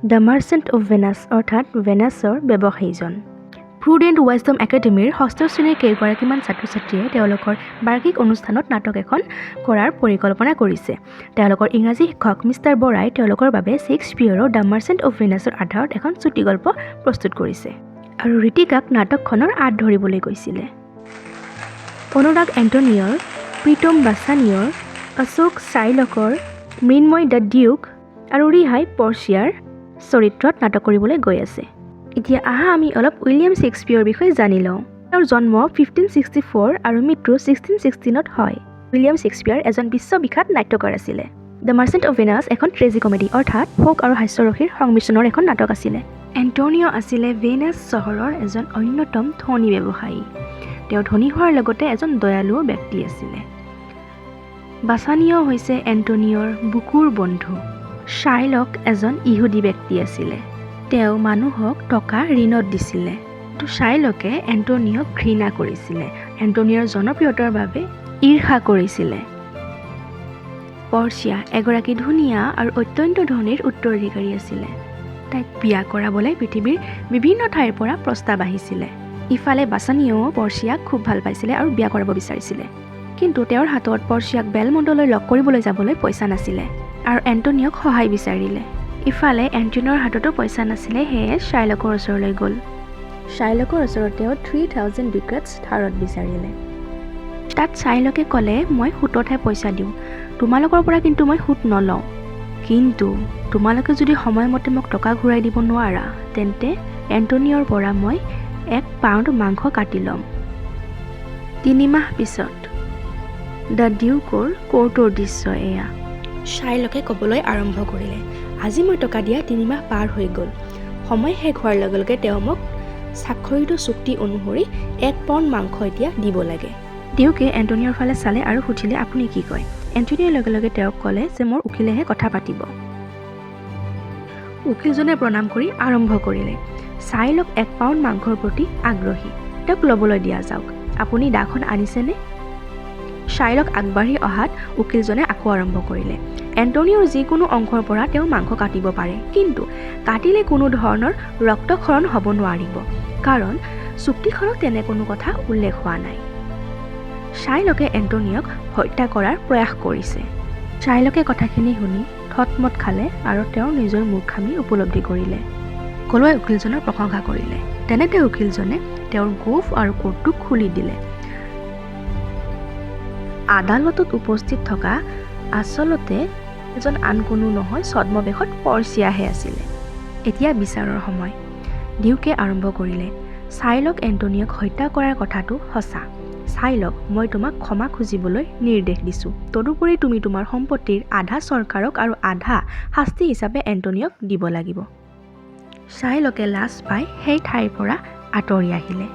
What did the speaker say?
The merchant of Venus অৰ্থাৎ ভেনাছৰ ব্যৱসায়ীজন। Prudent ৱাইজডম একাডেমীৰ ষষ্ঠ শ্ৰেণীৰ কেইগৰাকীমান ছাত্ৰ ছাত্ৰীয়ে তেওঁলোকৰ বাৰ্ষিক অনুষ্ঠানত নাটক এখন কৰাৰ পৰিকল্পনা কৰিছে। তেওঁলোকৰ ইংৰাজী শিক্ষক মিষ্টাৰ বৰাই তেওঁলোকৰ বাবে শ্বেক্সপিয়েৰৰ দ্য মাৰ্চেণ্ট অৱ ভেনাছৰ আধাৰত এখন চুটিগল্প প্ৰস্তুত কৰিছে আৰু ঋতিকাক নাটকখনৰ আঁত ধৰিবলৈ কৈছিলে। অনুৰাগ এণ্টনিয়ৰ, প্ৰীতম বাছানিয়ৰ, অশোক চাইলকৰ, মৃন্ময় দ্য ডিউক আৰু ৰিহাই পৰ্চিয়াৰ চৰিত্ৰত নাটক কৰিবলৈ গৈ আছে। এতিয়া আহা আমি অলপ উইলিয়াম শ্বেক্সপিয়ৰৰ বিষয়ে জানি লওঁ। তেওঁৰ জন্ম 1564 আৰু মৃত্যু 1616 হয়। উইলিয়াম শ্বেক্সপিয়ৰ এজন বিশ্ববিখ্যাত নাট্যকাৰ আছিলে। দ্য মাৰ্চেণ্ট অৱ ভেনাছ এখন ট্ৰেজি কমেডি অৰ্থাৎ শোক আৰু হাস্যৰসীৰ সংমিশ্ৰণৰ এখন নাটক আছিলে। এণ্টনিঅ আছিলে ভেনাছ চহৰৰ এজন অন্যতম ধনী ব্যৱসায়ী। তেওঁ ধনী হোৱাৰ লগতে এজন দয়ালু ব্যক্তি আছিলে। বাছানিয় হৈছে এণ্টনিঅৰ বুকুৰ বন্ধু। শ্বাইলক এজন ইহুদী ব্যক্তি আছিলে। তেওঁ মানুহক টকা ঋণত দিছিলে। কিন্তু শ্বাইলকে এণ্টনিঅক ঘৃণা কৰিছিলে। এণ্টনিঅৰ জনপ্ৰিয়তাৰ বাবে ঈৰ্ষা কৰিছিলে। পৰ্চিয়া এগৰাকী ধুনীয়া আৰু অত্যন্ত ধনীৰ উত্তৰাধিকাৰী আছিলে। তাইক বিয়া কৰাবলৈ পৃথিৱীৰ বিভিন্ন ঠাইৰ পৰা প্ৰস্তাৱ আহিছিলে। ইফালে বাছানিয়েও পৰ্চিয়াক খুব ভাল পাইছিলে আৰু বিয়া কৰাব বিচাৰিছিলে। কিন্তু তেওঁৰ হাতত পৰ্চিয়াক বেলমণ্ডলৈ লগ কৰিবলৈ যাবলৈ পইচা নাছিলে আৰু এণ্টনিঅক সহায় বিচাৰিলে। ইফালে এণ্টনিঅৰ হাততো পইচা নাছিলে, সেয়ে শ্বাইলকৰ ওচৰলৈ গ'ল। শ্বাইলকৰ ওচৰত তেওঁ 3000 ডুকেটছ ধাৰত বিচাৰিলে। তাত শ্বাইলকে ক'লে, মই সুততহে পইচা দিওঁ, তোমালোকৰ পৰা কিন্তু মই সুত নলওঁ। কিন্তু তোমালোকে যদি সময়মতে মোক টকা ঘূৰাই দিব নোৱাৰা তেন্তে এণ্টনিঅৰ পৰা মই 1 পাউণ্ড মাংস কাটি ল'ম। 3 মাহ পিছত দ্য ডিউকৰ কোৰ্টৰ দৃশ্য এয়া। শ্বাইলকে ক'বলৈ আৰম্ভ কৰিলে, আজি মই টকা দিয়া 3 মাহ পাৰ হৈ গ'ল। সময় শেষ হোৱাৰ লগে লগে তেওঁ মোক স্বাক্ষৰিত চুক্তি অনুসৰি 1 পাউণ্ড মাংস এতিয়া দিব লাগে। ডিউকে এণ্টনিঅৰ ফালে চালে আৰু সুধিলে, আপুনি কি কয়? এণ্টনিঅৰ লগে লগে তেওঁক ক'লে যে মোৰ উকিলেহে কথা পাতিব। উকিলজনে প্ৰণাম কৰি আৰম্ভ কৰিলে, শ্বাইলক 1 পাউণ্ড মাংসৰ প্ৰতি আগ্ৰহী, তেওঁক ল'বলৈ দিয়া যাওক। আপুনি দাখন আনিছেনে? শ্বাইলক আগবাঢ়ি অহাত উকিলজনে আকৌ আৰম্ভ কৰিলে, এণ্টনিঅৰ যিকোনো অংশৰ পৰা তেওঁ মাংস কাটিব পাৰে, কিন্তু কাটিলে কোনো ধৰণৰ ৰক্তক্ষৰণ হ'ব নোৱাৰিব, কাৰণ চুক্তিখনত তেনে কোনো কথা উল্লেখ হোৱা নাই। শ্বাইলকে এণ্টনিঅক হত্যা কৰাৰ প্ৰয়াস কৰিছে। শ্বাইলকে কথাখিনি শুনি থতমত খালে আৰু তেওঁৰ নিজৰ মূৰ্খামি উপলব্ধি কৰিলে। কলোৱাই উকিলজনৰ প্ৰশংসা কৰিলে। তেনেতে উকিলজনে তেওঁৰ গোফ আৰু কোটটো খুলি দিলে। আদালতত উপস্থিত থকা আচলতে এজন আন কোনো নহয়, ছদ্মবেশত পৰ্চিয়াহে আছিলে। এতিয়া বিচাৰৰ সময়। ডিউকে আৰম্ভ কৰিলে, শ্বাইলক এণ্টনিঅক হত্যা কৰাৰ কথাটো সঁচা। শ্বাইলক, মই তোমাক ক্ষমা খুজিবলৈ নিৰ্দেশ দিছোঁ। তদুপৰি তুমি তোমাৰ সম্পত্তিৰ আধা চৰকাৰক আৰু আধা শাস্তি হিচাপে এণ্টনিঅক দিব লাগিব। শ্বাইলকে লাজ পাই সেই ঠাইৰ পৰা আঁতৰি আহিলে।